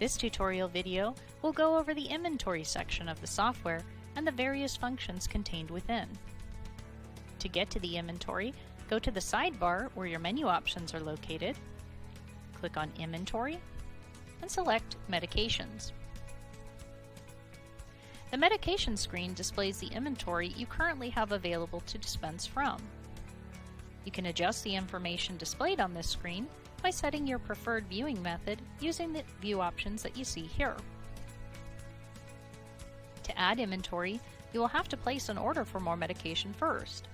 This tutorial video will go over the inventory section of the software and the various functions contained within. To get to the inventory, go to the sidebar where your menu options are located, click on Inventory, and select Medications. The medication screen displays the inventory you currently have available to dispense from. You can adjust the information displayed on this screen by setting your preferred viewing method using the view options that you see here. To add inventory, you will have to place an order for more medication first.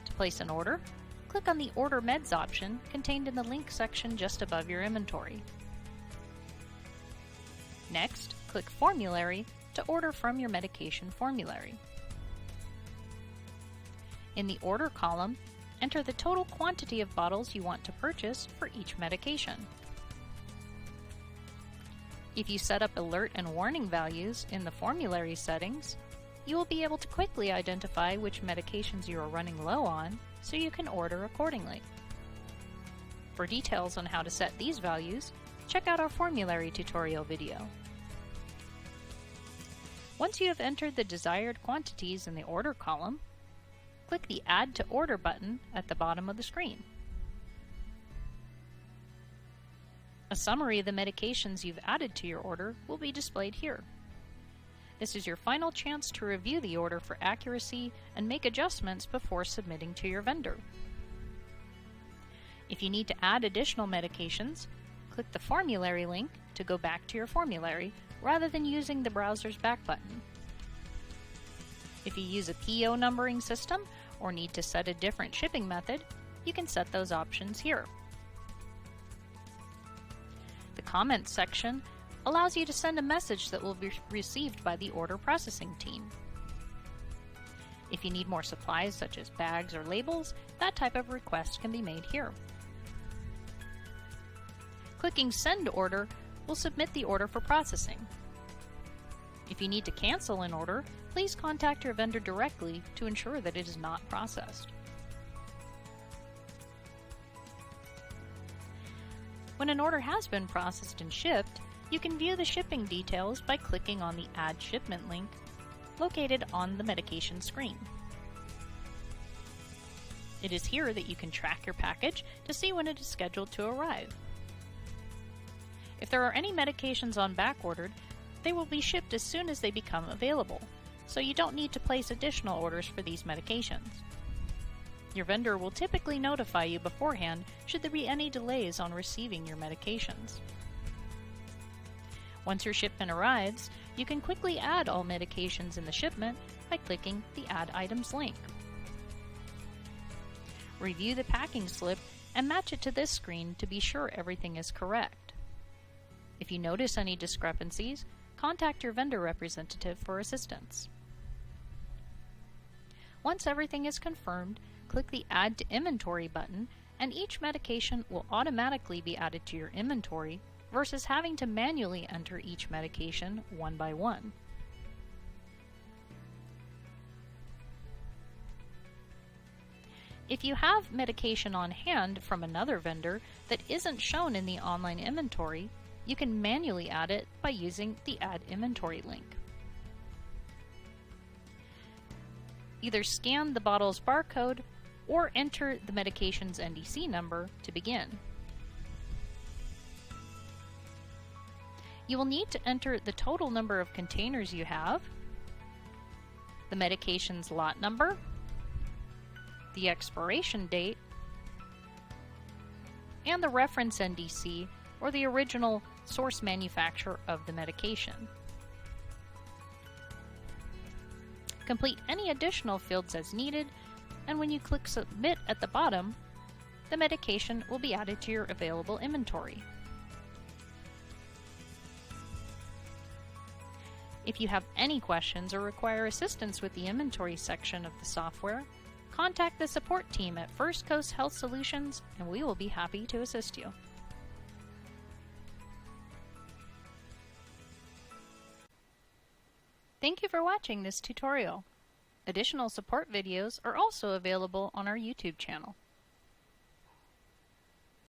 To place an order, click on the Order Meds option contained in the link section just above your inventory. Next, click Formulary to order from your medication formulary. In the Order column, enter the total quantity of bottles you want to purchase for each medication. If you set up alert and warning values in the formulary settings, you will be able to quickly identify which medications you are running low on so you can order accordingly. For details on how to set these values, check out our formulary tutorial video. Once you have entered the desired quantities in the order column, click the Add to Order button at the bottom of the screen. A summary of the medications you've added to your order will be displayed here. This is your final chance to review the order for accuracy and make adjustments before submitting to your vendor. If you need to add additional medications, click the formulary link to go back to your formulary rather than using the browser's back button. If you use a PO numbering system or need to set a different shipping method, you can set those options here. The comments section allows you to send a message that will be received by the order processing team. If you need more supplies such as bags or labels, that type of request can be made here. Clicking Send Order will submit the order for processing. If you need to cancel an order, please contact your vendor directly to ensure that it is not processed. When an order has been processed and shipped, you can view the shipping details by clicking on the Add Shipment link located on the medication screen. It is here that you can track your package to see when it is scheduled to arrive. If there are any medications on backordered, they will be shipped as soon as they become available, so you don't need to place additional orders for these medications. Your vendor will typically notify you beforehand should there be any delays on receiving your medications. Once your shipment arrives, you can quickly add all medications in the shipment by clicking the Add Items link. Review the packing slip and match it to this screen to be sure everything is correct. If you notice any discrepancies, contact your vendor representative for assistance. Once everything is confirmed, click the Add to Inventory button and each medication will automatically be added to your inventory versus having to manually enter each medication one by one. If you have medication on hand from another vendor that isn't shown in the online inventory, you can manually add it by using the Add Inventory link. Either scan the bottle's barcode or enter the medication's NDC number to begin. You will need to enter the total number of containers you have, the medication's lot number, the expiration date, and the reference NDC or the original source manufacturer of the medication. Complete any additional fields as needed, and when you click Submit at the bottom, the medication will be added to your available inventory. If you have any questions or require assistance with the inventory section of the software, contact the support team at First Coast Health Solutions and we will be happy to assist you. Thank you for watching this tutorial. Additional support videos are also available on our YouTube channel.